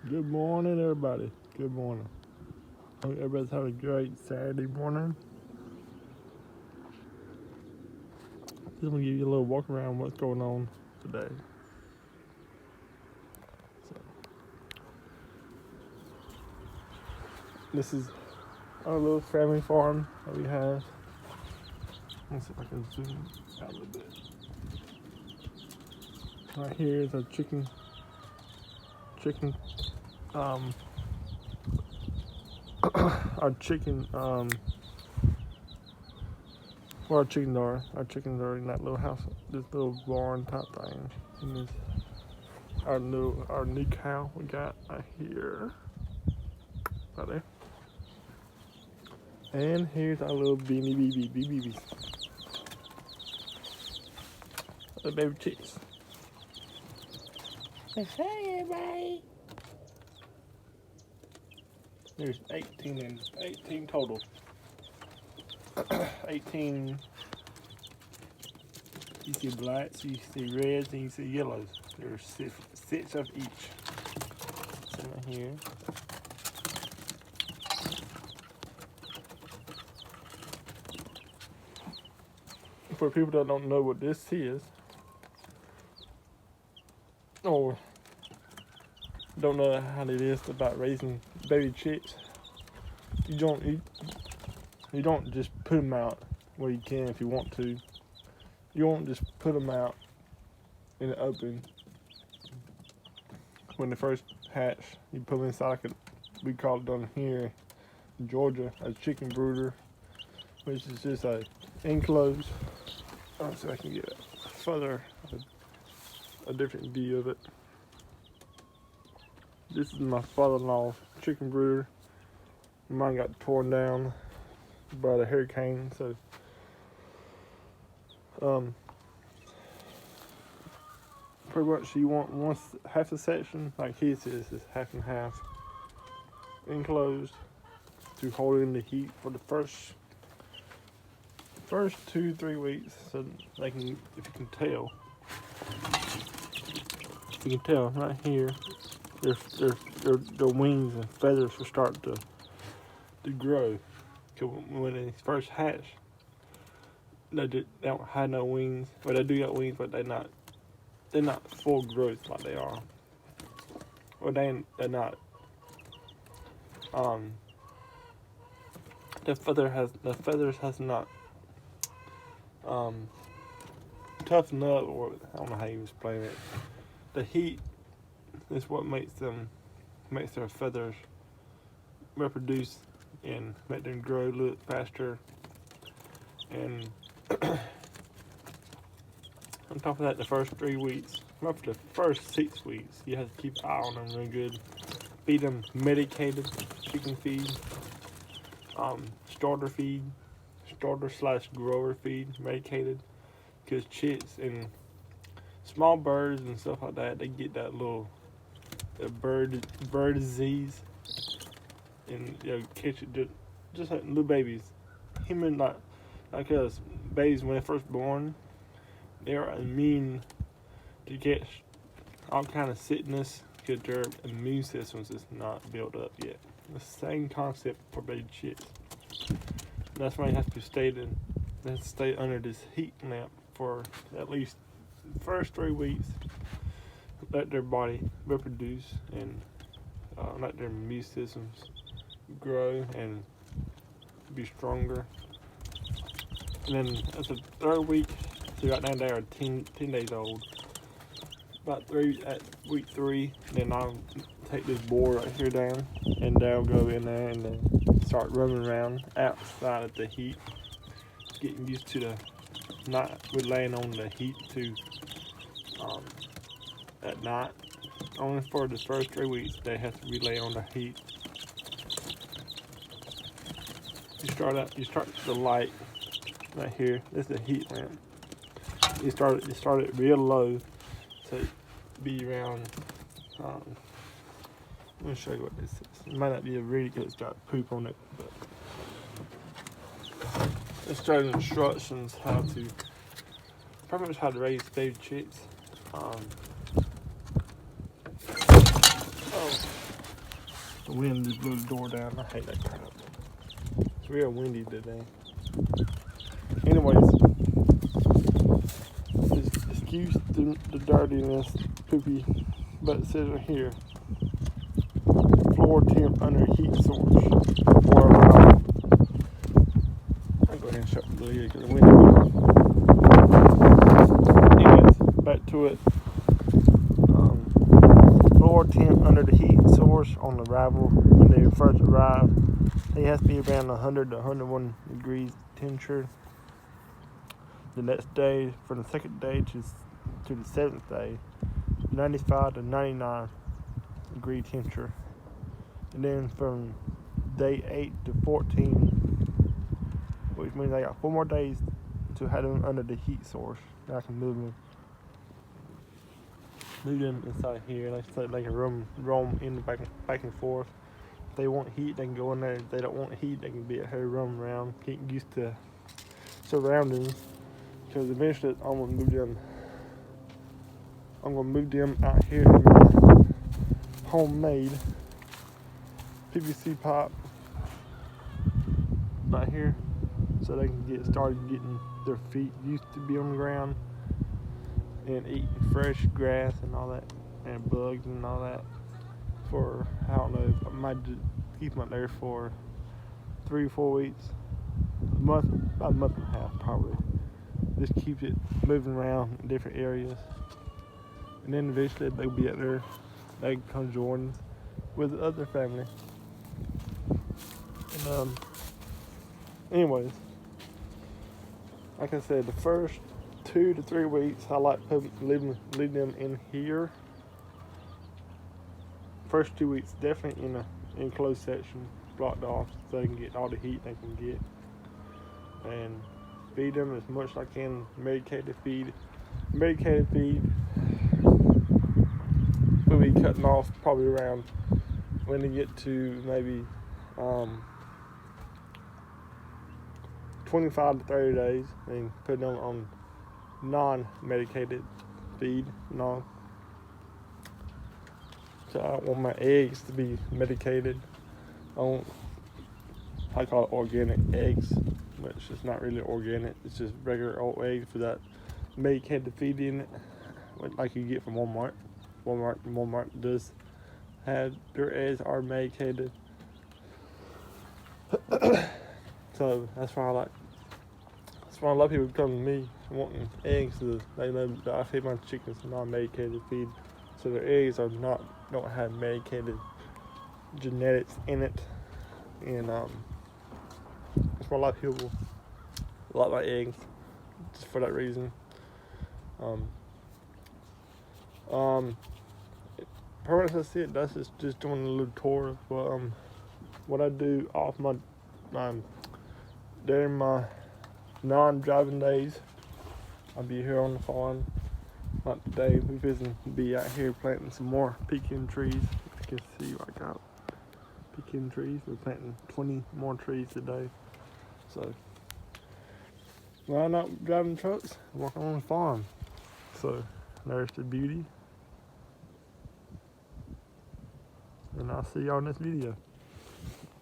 Good morning, everybody. Good morning. Hope everybody's having a great Saturday morning. Just gonna give you a little walk around what's going on today. So, this is our little family farm that we have. Let's see if I can zoom out a little bit. Right here is our chicken, our chicken, where our chickens are. Our chickens are in that little house, this little barn type thing. And this, our new cow we got right here, right there. And here's our little babies, the baby chicks. Say hey, everybody. There's 18 total. 18. You see blacks, you see reds, and you see yellows. There's six of each. So right here. For people that don't know what this is, or don't know how it is about raising baby chicks, you don't just put them out. Well, you can if you want to. You won't just put them out in the open. When they first hatch, you put them inside like we call it down here in Georgia, a chicken brooder, which is just a enclosed. So I can get a different view of it. This is my father-in-law's chicken brooder. Mine got torn down by the hurricane, so pretty much you want half the section like his is half and half enclosed to hold in the heat for the first 2-3 weeks, so they can, if you can tell right here, their wings and feathers will start to grow. Cause when they first hatch, they don't have no wings. Well, they do got wings, but they're not full growth like they are. Or they're not. The feathers has not toughened up, or I don't know how you explain it. The heat is what makes their feathers reproduce and make them grow a little faster. And on top of that, the first 3 weeks, up to the first 6 weeks, you have to keep an eye on them real good. Feed them medicated chicken feed, starter feed, starter/grower feed, medicated, because chicks and small birds and stuff like that, they get that little bird disease, and catch it just like little babies. Human like us, babies when they're first born, they are immune to catch all kind of sickness because their immune systems is not built up yet. The same concept for baby chicks. That's why you have to stay under this heat lamp for at least the first 3 weeks. Let their body reproduce and let their immune systems grow and be stronger. And then at the 3rd week, so right now they are 10 days old. At week 3, then I'll take this board right here down, and they'll go in there and then start running around outside of the heat, getting used to the not relying on the heat to at night. Only for the first 3 weeks they have to rely on the heat. You start the light right here. This is a heat lamp. You start it real low, so it be around. Let me show you what this is. It might not be a read because it's got poop on it, but it's showing instructions pretty much how to raise baby chicks. The wind just blew the door down. I hate that crap. It's real windy today. Anyways, just excuse the dirtiness, poopy butt scissor here. Floor temp under heat source. Or I'll go ahead and shut the lid because the wind. Anyways, back to it. Floor temp under the heat source on the arrival. When they first arrive, they have to be around 100 to 101 degrees temperature. The next day, from the second day to the seventh day, 95 to 99 degree temperature. And then from day 8 to 14, which means I got 4 more days to have them under the heat source. Now I can move them inside here. Like I said, they can roam in the back and forth. If they want heat, they can go in there. If they don't want heat, they can be at here, roam around, get used to surroundings. Because eventually, I'm gonna move them out here in my homemade PVC pipe right here, so they can get started getting their feet used to be on the ground and eating fresh grass and all that, and bugs and all that. For I don't know, I might just keep them out there for 3 or 4 weeks, about a month and a half probably. Just keep it moving around in different areas, and then eventually they'll be out there. They can come join with the other family. And anyways, like I said, the first 2 to 3 weeks I like leave them in here. First 2 weeks definitely in an enclosed section, blocked off, so they can get all the heat they can get, and feed them as much as I can. Medicated feed we'll be cutting off probably around when they get to maybe 25 to 30 days, and put them on non-medicated feed. So I don't want my eggs to be medicated. I call it organic eggs, which is not really organic. It's just regular old eggs with that medicated feed in it, like you get from Walmart. Walmart does have their eggs are medicated. So that's why a lot of people come to me wanting eggs. So they know that I feed my chickens non-medicated feed, so their eggs don't have medicated genetics in it, and that's why a lot of people like my eggs, just for that reason. Pretty much that's it. That's just doing a little tour. But what I do off my during my non-driving days, I'll be here on the farm. Like today, we're visiting to be out here planting some more pecan trees. You can see what I got. Pecan trees. We're planting 20 more trees today. So when I'm not driving trucks, I'm working on the farm. So there's the beauty. And I'll see y'all in this video.